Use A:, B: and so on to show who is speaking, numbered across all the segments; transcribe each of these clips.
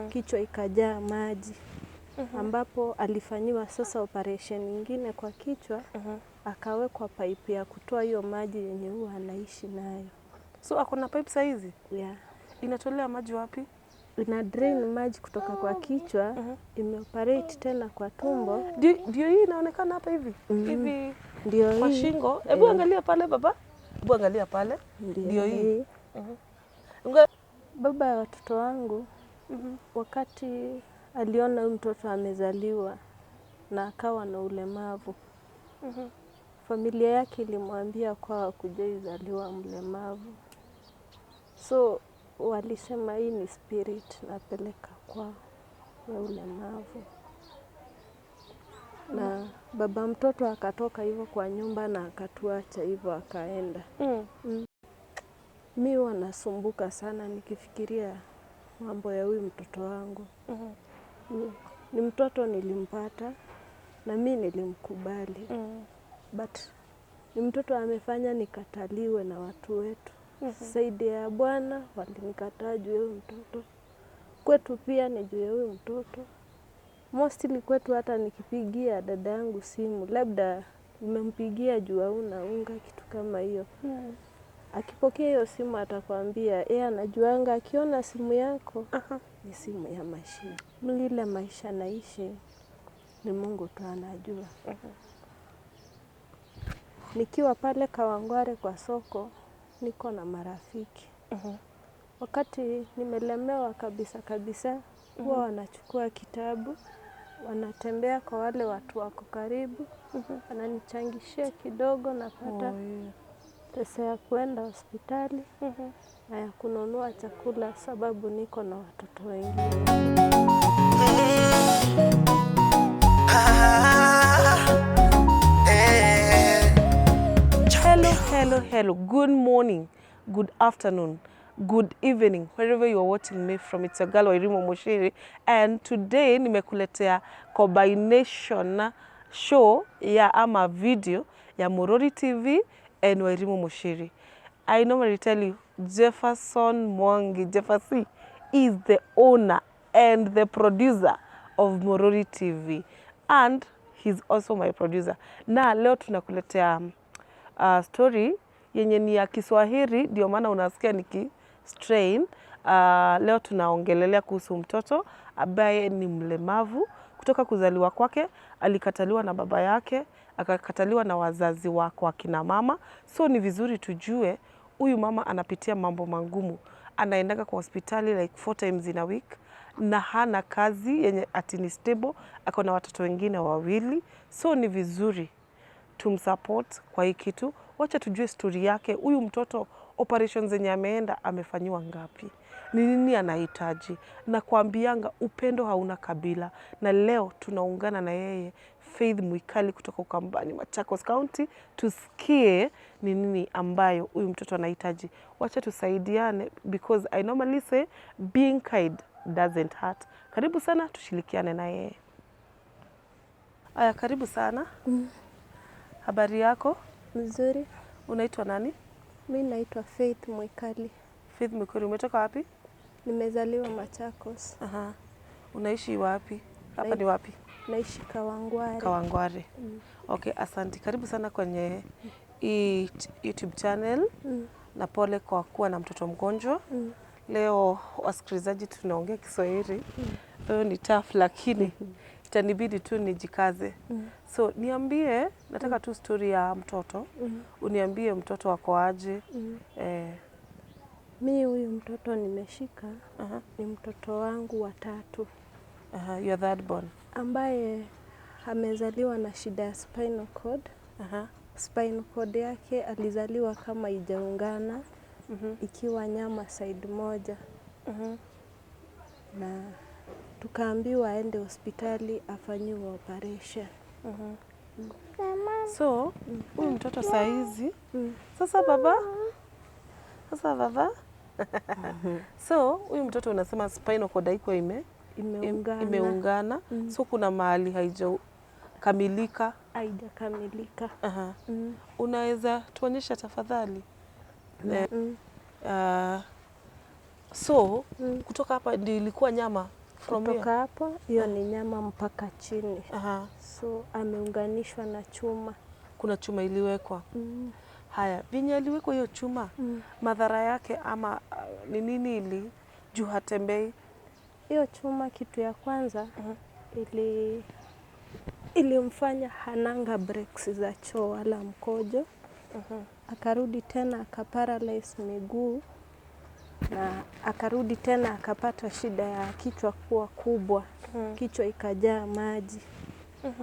A: kichwa ikajaa maji. Ambapo alifanyiwa sasa operation nyingine kwa kichwa, akawekwa pipe ya kutoa hiyo maji yenye huwa anaishi nayo.
B: So ako na pipe saizi?
A: Yeah.
B: Inatolea maji wapi?
A: Ina drain maji kutoka kwa kichwa, imeoperate tena kwa tumbo.
B: Ndio hii inaonekana hapa hivi. Hivi
A: ndio
B: kwa shingo. Hebu angalia pale baba. Hebu angalia pale. Ndio hii.
A: Baba ya watoto wangu wakati aliona huyu mtoto amezaliwa na akawa na ulemavu. Familia yake ilimwambia kwa hakujaizaliwa mlemavu. So walisema hii ni spirit napeleka kwa ulemavu. Na baba mtoto akatoka hivyo kwa nyumba na akatuacha hivyo akaenda. Mimi huwa nasumbuka sana nikifikiria mambo ya huyu mtoto wangu. Ni mtoto nilimpata na mimi nilimkubali. But ni mtoto amefanya nikataliwe na watu wetu. Saidi ya Bwana walinikataa juu ya huyu mtoto. Kwetu pia ni juu ya huyu mtoto. Mostly kwetu hata nikipigia dada yangu simu, labda umempigia juu hauna unga, kitu kama hiyo. Akipokea hiyo simu atakwambia, yeye anajuanga akiona simu yako ni simu ya mashine. Ile maisha naishi ni Mungu tu anajua. Nikiwa pale Kawangware kwa soko, niko na marafiki. Wakati nimelemewa kabisa, huwa wanachukua kitabu, wanatembea kwa wale watu wako karibu, wananichangishia kidogo napata pesa ya kuenda hospitali na ya kununua chakula sababu niko na watoto wengine.
B: Hello. Good morning, good afternoon, good evening, wherever you are watching me from. It's a girl Wairimu Mushiri, and today nimekuletea combination show ya ama video ya Murori TV and Wairimu Mushiri. I normally tell you, Jefferson Mwangi, Jefferson is the owner and the producer of Murori TV, and he's also my producer. Na leo tunakuletea story yenye ni ya Kiswahili, ndio maana unasikia niki strain. Leo tunaongelelea kuhusu mtoto ambaye ni mlemavu. Kutoka kuzaliwa kwake alikataliwa na baba yake, akakataliwa na wazazi wake akina mama. So ni vizuri tujue huyu mama anapitia mambo magumu. Anaendaga kwa hospitali like 4 times in a week na hana kazi yenye ati ni stable, ako na watoto wengine 2. So ni vizuri tumsupport kwa hii kitu. Wacha tujue story yake. Huyu mtoto operations zenye ameenda amefanyiwa ngapi? Ni nini anahitaji? Na kuambianga upendo hauna kabila. Na leo tunaungana na yeye Faith Mwikali kutoka Ukambani, Machakos County, tusikie ni nini ambayo huyu mtoto anahitaji. Wacha tusaidiane because I normally say being kind doesn't hurt. Karibu sana tushirikiane na yeye. Aya, karibu sana. Habari yako?
A: Mzuri.
B: Unaitwa nani?
A: Mimi naitwa Faith Mwikali.
B: Faith Mwikali, umetoka wapi?
A: Nimezaliwa Machakos.
B: Unaishi wapi? Hapa ni wapi?
A: Naishi Kawangware.
B: Kawangware. Okay, asante. Karibu sana kwenye hii YouTube channel. Na pole kwa kuwa na mtoto mgonjwa. Leo wasikilizaji tunaongea Kiswahili. Leo ni tough lakini itanibidi tu nijikaze. So niambie, nataka tu story ya mtoto. Uniambie mtoto wako aje.
A: Mimi huyu mtoto nimeshika ni mtoto wangu wa 3.
B: Your third born.
A: Ambaye amezaliwa na shida ya spinal cord. Spinal cord yake alizaliwa kama ijaungana, ikiwa nyama side moja. Na tukaambiwa aende hospitali afanyiwe operation.
B: So, huyu mtoto saizi, sasa baba. So, huyu mtoto unasema spinal cord haiko imeungana. So, kuna mahali haijakamilika.
A: Haijakamilika.
B: Unaweza tuonyesha tafadhali? So kutoka hapa ndio ilikuwa nyama from
A: Kutoka
B: here?
A: hapo hiyo ni nyama mpaka chini. So ameunganishwa na chuma.
B: Kuna chuma iliwekwa. Haya, vinye aliwekwa hiyo chuma, madhara yake ama ni nini ili juu hatembei?
A: Hiyo chuma kitu ya kwanza ilimfanya hananga breaks za choo wala mkojo. Akarudi tena akaparalyze miguu na akarudi tena akapata shida ya kichwa kuwa kubwa. Kichwa ikajaa maji.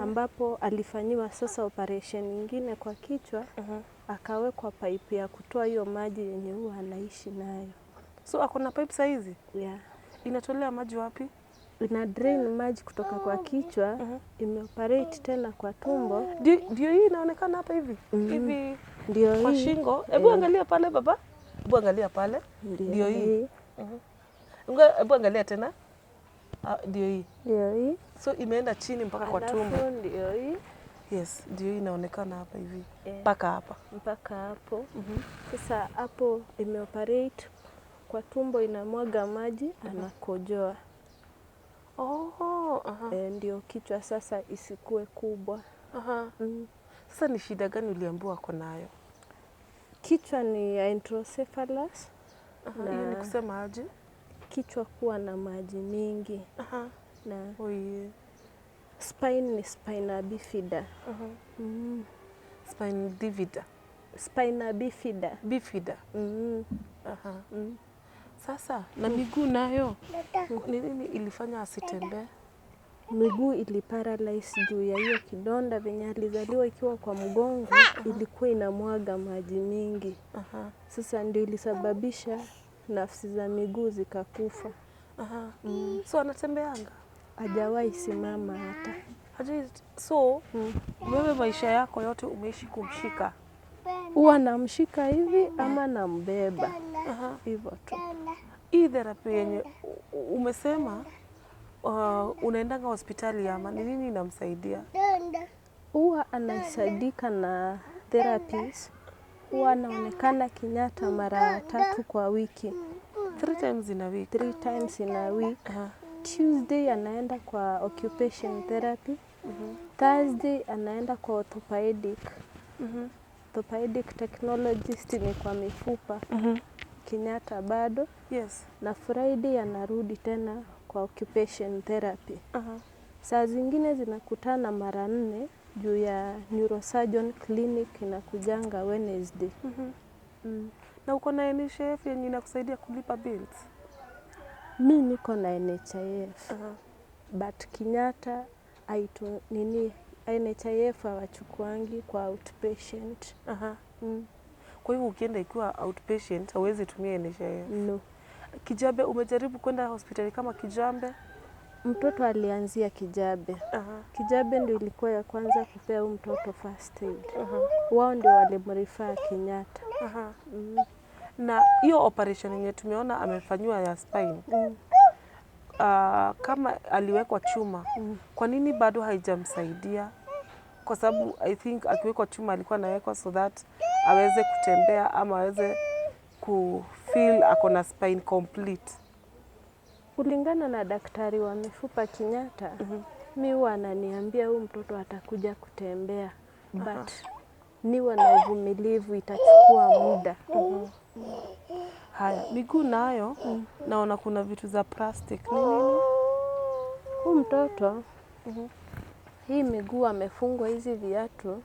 A: Ambapo alifanyiwa sasa operation nyingine kwa kichwa. Akawekwa pipe ya kutoa hiyo maji yenye huwa anaishi nayo.
B: So ako na pipe saizi?
A: Yeah.
B: Inatolea maji wapi?
A: Ina drain maji kutoka kwa kichwa, imeoperate tena kwa tumbo.
B: Ndio hii inaonekana hapa hivi? Hivi
A: ndio
B: kwa
A: hii.
B: Shingo. Hebu angalia pale baba. Hebu angalia pale. Ndio hii. Hebu angalia tena. Ndio hii.
A: Ndio hii.
B: So imeenda chini mpaka kwa tumbo.
A: Ndio hii.
B: Yes, ndio hii inaonekana hapa hivi. Mpaka hapa.
A: Mpaka hapo. Sasa hapo imeoperate kwa tumbo, inamwaga maji, anakojoa. Ndio kichwa sasa isikue kubwa.
B: Sasa ni shida gani uliambiwa ako nayo?
A: Kichwa ni hydrocephalus.
B: Hiyo ni kusema aje?
A: Kichwa kuwa na maji mingi. Na spine ni spina bifida.
B: Spina bifida.
A: Spina bifida.
B: Bifida. Sasa na miguu nayo ni nini ilifanya asitembee?
A: Miguu iliparalyze juu ya hiyo kidonda venye alizaliwa ikiwa kwa mgongo, ilikuwa inamwaga maji mingi. Sasa ndio ilisababisha nafsi za miguu zikakufa.
B: So anatembeanga?
A: Hajawahi simama hata.
B: So wewe maisha yako yote umeishi kumshika?
A: Huwa namshika hivi ama nambeba. Hivyo tu.
B: Hii therapy yenye umesema unaendanga hospitali ama ni nini inamsaidia?
A: Huwa anasaidika na therapies. Huwa anaonekana Kenyatta mara 3 kwa wiki.
B: 3 times in a week?
A: 3 times in a week. Tuesday anaenda kwa occupation therapy. Thursday anaenda kwa orthopedic. Orthopedic technologist ni kwa mifupa. Kenyatta bado.
B: Yes.
A: Na Friday anarudi tena kwa occupation therapy. Saa zingine zinakutana mara 4 juu ya neurosurgeon clinic inakujanga Wednesday.
B: Na uko na NHIF yenye inakusaidia kulipa bills?
A: Mimi niko na NHIF. But Kenyatta NHIF hawachukuangi kwa outpatient.
B: Kwa hivyo ukienda ikiwa outpatient hauwezi tumia NHIF?
A: No.
B: Kijabe, umejaribu kwenda hospitali kama Kijabe?
A: Mtoto alianzia Kijabe. Kijabe ndio ilikuwa ya kwanza kupea huyu mtoto first aid. Wao ndio walimrefer Kenyatta.
B: Na hiyo operation yenye tumeona amefanywa ya spine, kama aliwekwa chuma, kwa nini bado haijamsaidia? Kwa sababu I think akiwekwa chuma alikuwa anawekwa so that aweze kutembea ama aweze kufeel ako na spine complete.
A: Kulingana na daktari wa mifupa Kenyatta, mimi huwa ananiambia huyu mtoto atakuja kutembea. But niwe na uvumilivu, itachukua muda.
B: Haya, miguu nayo naona kuna vitu za plastic. Ni nini?
A: Huyu mtoto hii miguu amefungwa hizi viatu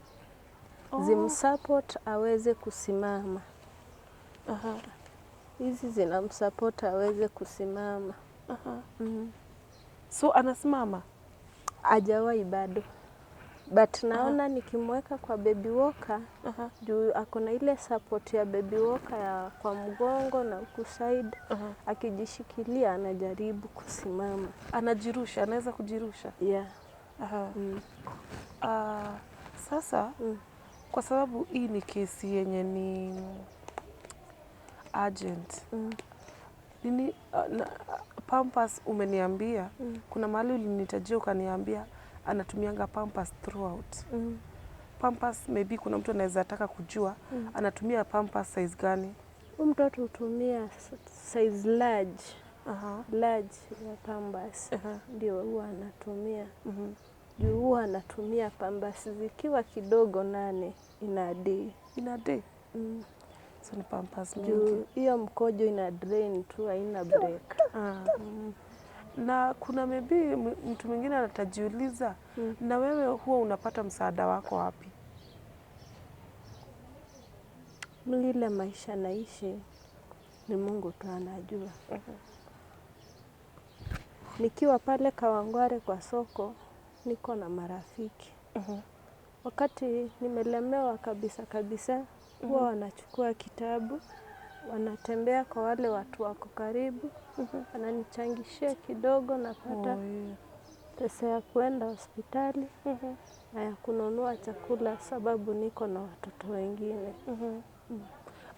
A: zimsupport aweze kusimama. Hizi zinamsupport aweze kusimama.
B: So anasimama?
A: Hajawahi bado. But naona nikimweka kwa baby walker, juu ako na ile support ya baby walker ya kwa mgongo na huku side, akijishikilia anajaribu kusimama.
B: Anajirusha, anaweza kujirusha?
A: Yeah.
B: Sasa kwa sababu hii ni kesi yenye ni urgent. Nini Pampers umeniambia, kuna mahali ulinitajia ukaniambia anatumianga Pampers throughout.
A: Mm.
B: Pampers maybe kuna mtu anaweza taka kujua anatumia Pampers size gani?
A: Mtoto hutumia size large. Large ya Pampers. Ndio huwa anatumia. Juu huwa anatumia Pampers zikiwa kidogo 8 in a day.
B: In a day? So ni Pampers mingi.
A: Juu hiyo mkojo ina drain tu, haina break.
B: Na kuna maybe mtu mwingine anatajiuliza, na wewe huwa unapata msaada wako wapi?
A: Ile maisha naishi ni Mungu tu anajua. Nikiwa pale Kawangware kwa soko, niko na marafiki. Wakati nimelemewa kabisa, huwa wanachukua kitabu, wanatembea kwa wale watu wako karibu, wananichangishia kidogo, napata pesa ya kuenda hospitali na ya kununua chakula, sababu niko na watoto wengine.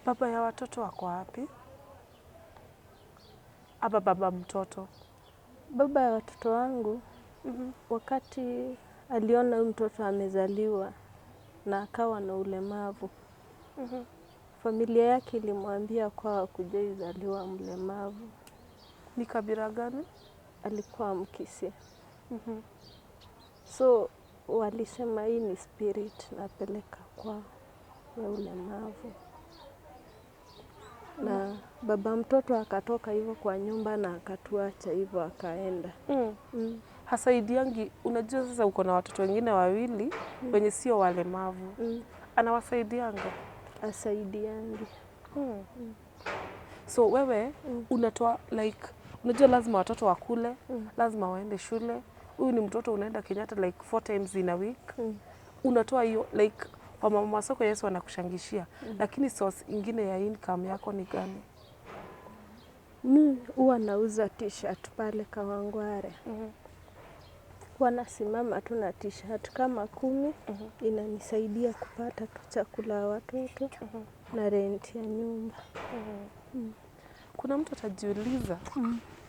B: Baba ya watoto wako wapi? Aba baba mtoto?
A: Baba ya watoto wangu, wakati aliona huyu mtoto amezaliwa na akawa na ulemavu, familia yake ilimwambia kwa hakujai zaliwa mlemavu.
B: Ni kabila gani?
A: Alikuwa Mkisii. So walisema hii ni spirit napeleka kwa ya ulemavu. Na baba mtoto akatoka hivyo kwa nyumba na akatuacha hivyo akaenda.
B: Hasaidiangi, unajua sasa uko na watoto wengine wawili wenye sio walemavu. Anawasaidianga?
A: Asaidiangi.
B: So wewe unatoa like, unajua lazima watoto wakule, lazima waende shule. Huyu ni mtoto unaenda Kenyatta like 4 times in a week. Unatoa hiyo like kwa mama soko Yesu anakushangishia. Lakini source ingine ya income yako ni gani?
A: Huwa nauza t-shirt pale Kawangware. Wanasimama tu na t-shirt kama 10, inanisaidia kupata tu chakula ya watoto na rent ya nyumba.
B: Kuna mtu atajiuliza,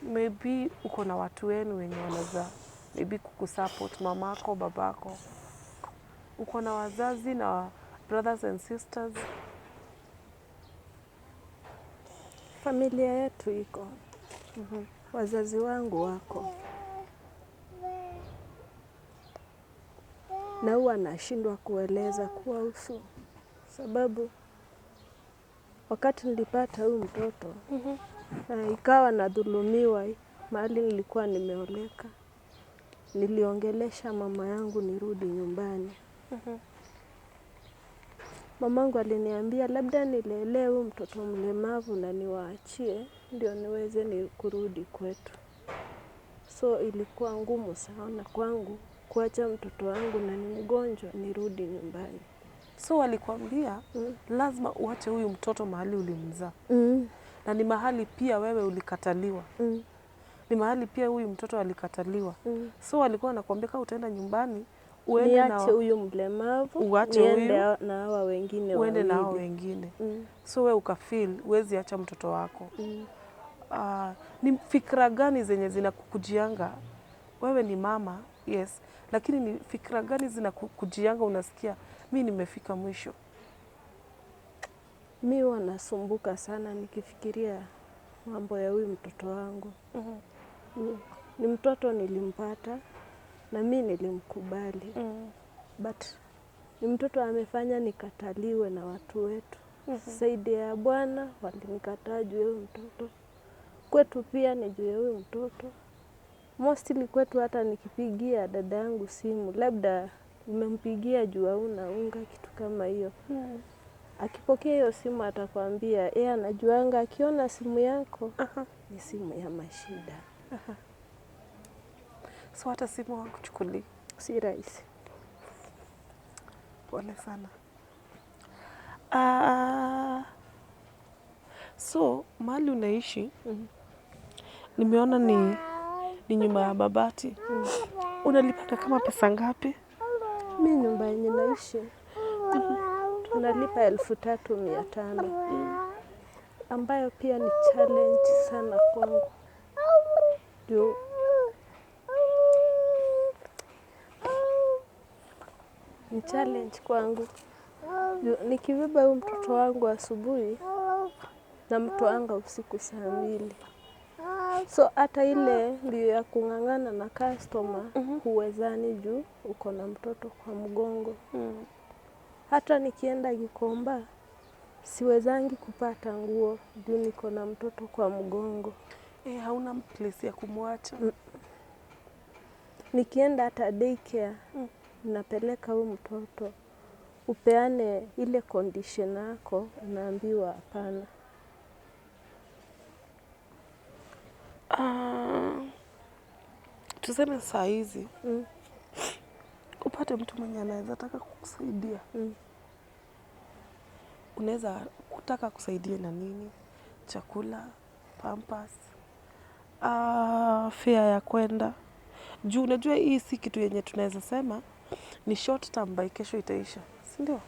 B: maybe uko na watu wenu wenye wanaweza maybe kukusupport, mamako, babako. Uko na wazazi na brothers and sisters?
A: Familia yetu iko. Wazazi wangu wako. Na huwa nashindwa kueleza kuwahusu, sababu wakati nilipata huyu mtoto ikawa nadhulumiwa mahali nilikuwa nimeoleka. Niliongelesha mama yangu nirudi nyumbani. Mamangu aliniambia labda nilelee huyu mtoto mlemavu na niwaachie ndio niweze kurudi kwetu. So ilikuwa ngumu sana kwangu kuacha mtoto wangu na ni mgonjwa nirudi nyumbani.
B: So walikwambia lazima uache huyu mtoto mahali ulimzaa. Na ni mahali pia wewe ulikataliwa. Ni mahali pia huyu mtoto alikataliwa. So walikuwa wanakuambia kama utaenda nyumbani uende na
A: niache huyu mlemavu, niende na hawa wengine
B: uende na hawa wengine. So wewe ukafeel huwezi acha mtoto wako. Ni fikra gani zenye zinakukujianga? Wewe ni mama, yes, lakini ni fikra gani zinakukujianga unasikia mimi nimefika mwisho?
A: Mimi huwa nasumbuka sana nikifikiria mambo ya huyu mtoto wangu. Ni mtoto nilimpata na mimi nilimkubali. But ni mtoto amefanya nikataliwe na watu wetu. Zaidi ya Bwana walinikataa juu ya huyu mtoto. Kwetu pia ni juu ya huyu mtoto. Mostly kwetu hata nikipigia dada yangu simu, labda umempigia juu hauna unga, kitu kama hiyo. Akipokea hiyo simu atakwambia yeye anajuanga akiona simu yako ni simu ya mashida.
B: So hata simu hawakuchukulia?
A: Si rahisi.
B: Pole sana. So mahali unaishi nimeona ni nyumba ya mabati. Unalipata kama pesa ngapi?
A: Mimi nyumba yenye naishi tunalipa 3,500, ambayo pia ni challenge sana kwangu. Ni challenge kwangu. Nikibeba huyu mtoto wangu asubuhi namtoanga usiku saa 2. So hata ile mbio ya kung'ang'ana na customer huwezani juu uko na mtoto kwa mgongo. Hata nikienda Gikomba siwezangi kupata nguo juu niko na mtoto kwa mgongo.
B: Hauna place ya kumwacha.
A: Nikienda hata daycare napeleka huyu mtoto, upeane ile condition yako, unaambiwa hapana.
B: Tuseme saa hizi upate mtu mwenye anaweza taka kukusaidia. Unaweza kutaka kusaidia na nini? Chakula, pampers, fare ya kwenda. Juu unajua hii si kitu yenye tunaweza sema ni short term, by kesho itaisha, si ndio?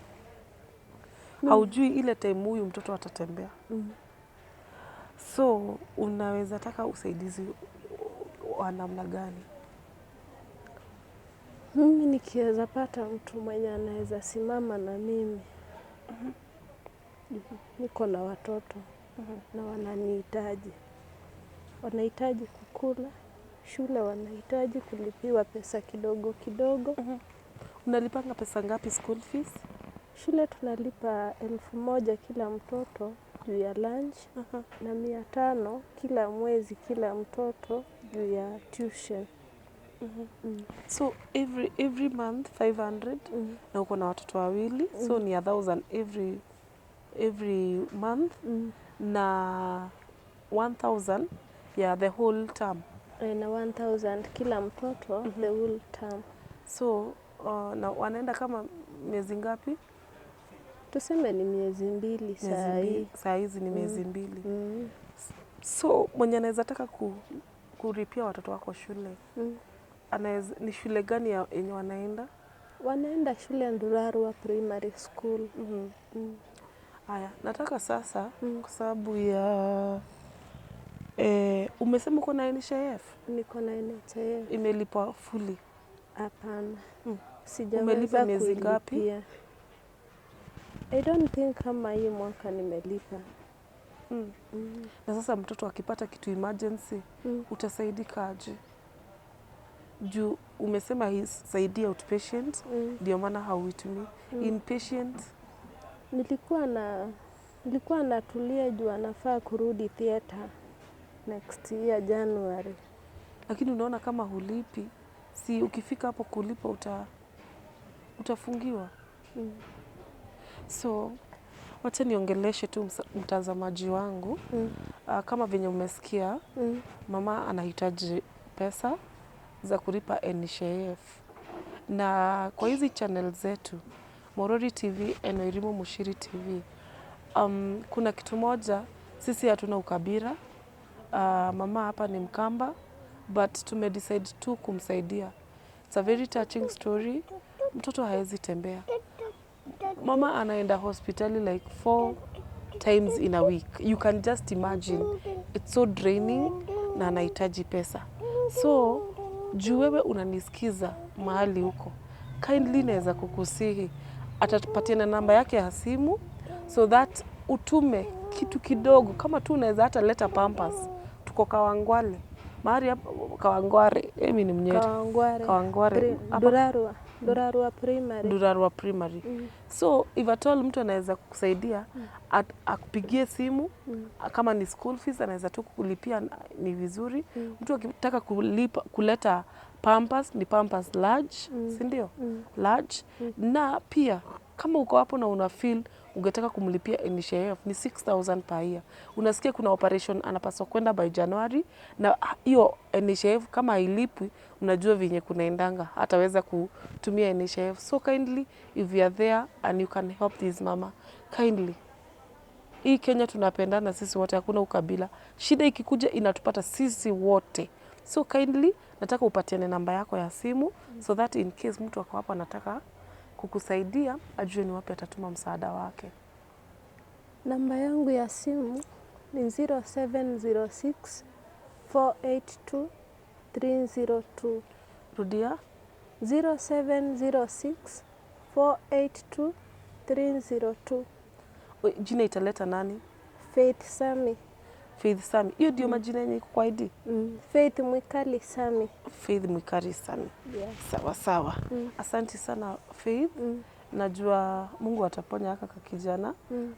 B: Haujui ile time huyu mtoto atatembea. So unaweza taka usaidizi wa namna gani?
A: Mimi nikiweza pata mtu mwenye anaweza simama na mimi. Niko na watoto na wananihitaji. Wanahitaji kukula, shule wanahitaji kulipiwa pesa kidogo kidogo.
B: Unalipanga pesa ngapi school fees?
A: Shule tunalipa 1,000 kila mtoto juu ya lunch na 500 kila mwezi kila mtoto juu ya tuition.
B: So every month 500 na uko na watoto wawili, so ni 1,000 every month na 1,000 ya the whole term.
A: Na 1,000 kila mtoto the whole term.
B: So na wanaenda kama miezi ngapi?
A: Tuseme ni miezi 2 saa hii.
B: Saa hizi ni miezi 2. So mwenye anaweza taka kulipia watoto wako shule. Anaweza, ni shule gani yenye wanaenda?
A: Wanaenda shule ya Ndurarua Primary School.
B: Haya, nataka sasa kwa sababu ya umesema uko na NHIF?
A: Niko na NHIF.
B: Imelipwa fully?
A: Hapana.
B: Umelipa miezi ngapi?
A: I don't think kama hii mwaka nimelipa.
B: Na sasa mtoto akipata kitu emergency, utasaidika aje? Juu umesema hisaidia outpatient, ndio maana hauitumii. Inpatient?
A: Nilikuwa natulia juu anafaa kurudi theater next year January.
B: Lakini unaona kama hulipi, si ukifika hapo kulipa utafungiwa. So wacha niongeleshe tu mtazamaji wangu. Kama venye umesikia, mama anahitaji pesa za kulipa NHIF. Na kwa hizi channel zetu, Morori TV na Wairimu Mushiri TV, kuna kitu moja, sisi hatuna ukabila. Mama hapa ni Mkamba, but tumedecide tu kumsaidia. It's a very touching story. Mtoto haezi tembea. Mama anaenda hospitali like 4 times in a week. You can just imagine. It's so draining na anahitaji pesa. So, juu wewe unanisikiza mahali huko, kindly naweza kukusihi, atapatiana namba yake ya simu so that utume kitu kidogo, kama tu unaweza hata leta pampers. Tuko Kawangware. Mahali hapo Kawangware, mimi ni Mnyeri. Kawangware.
A: Ndurarua Primary.
B: Ndurarua Primary. So, if at all mtu anaweza kukusaidia, akupigie simu, kama ni school fees anaweza tu kulipia, ni vizuri. Mtu akitaka kuleta pampers, ni pampers large, si ndio? Large. Na pia kama uko hapo na una feel ungetaka kumlipia NHIF, ni 6,000 per year. Unasikia kuna operation anapaswa kwenda by January, na hiyo NHIF kama hailipwi, unajua venye kunaendanga, hataweza kutumia NHIF. So kindly, if you are there and you can help this mama, kindly. Hii Kenya tunapendana sisi wote, hakuna ukabila. Shida ikikuja inatupata sisi wote. So kindly, nataka upatiane namba yako ya simu, so that in case mtu ako hapo anataka kukusaidia, ajue ni wapi atatuma msaada wake.
A: Namba yangu ya simu ni 0706 482 302.
B: Rudia.
A: 0706 482 302.
B: Jina italeta nani?
A: Faith Sami.
B: Faith Sami. Hiyo ndio majina yenye iko kwa ID?
A: Faith Mwikali Sami.
B: Faith Mwikali Sami.
A: Yeah.
B: Sawa sawa. Asanti sana Faith. Najua Mungu ataponya haka kijana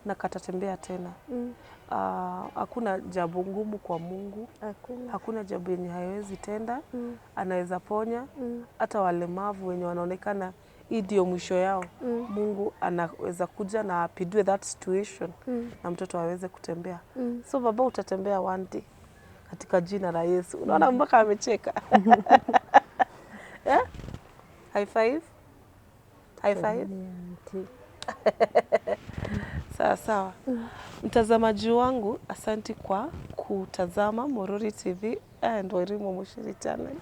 B: na katatembea tena. Hakuna jambo ngumu kwa Mungu. Hakuna jambo yenye haiwezi tenda. Anaweza ponya hata walemavu wenye wanaonekana hii ndio mwisho yao. Mungu anaweza kuja na apidue that situation na mtoto aweze kutembea. So baba, utatembea one day katika jina la Yesu. Unaona mpaka amecheka. Yeah? High five. High five. Sawa sawa. Mtazamaji wangu, asanti kwa kutazama Morori TV and Wairimu Mushiri channel.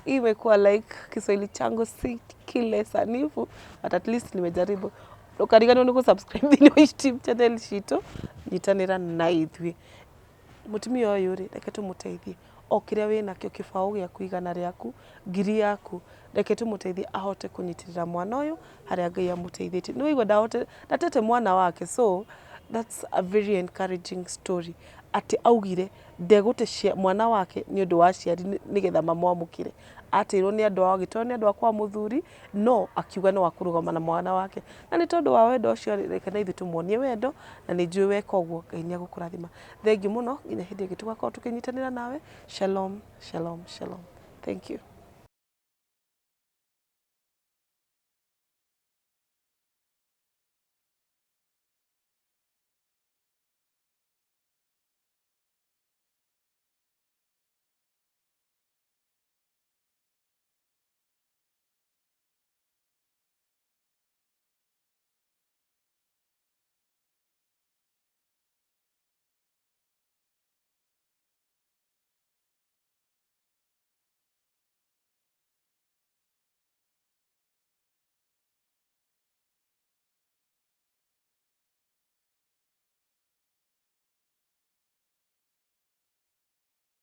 B: Hii imekuwa like Kiswahili changu si kile sanifu, but at least nimejaribu. Ukarigano nuko subscribe ni YouTube channel shito nyitanira na ithwi. Mutumi oyo yuri reke tumuteithie. O kiria wina kio kibao gia kuigana riaku, ngiri yaku, reke tumuteithie ahote kunyitirira mwana uyu haria Ngai amuteithĩtie. Nĩ waigua ndatete mwana wake, so that's a very encouraging story. Ati augire ndegũte mwana wake nĩ ũndũ wa ciari nĩgetha mamwamũkĩre. Atirwo nĩ andũ agĩtwo nĩ andũ akwa mũthuri, no akiuga no akũrũgama na mwana wake. Na nĩ tondũ wa wendo ũcio reke na ithuĩ tũmuonie wendo, na nĩ njũĩ weka ũguo Ngai nĩ agũkũrathima. Thengiũ mũno nginya hĩndĩ ĩngĩ tũgakorwo tũkĩnyitanĩra nawe. Shalom, shalom, shalom. Thank you.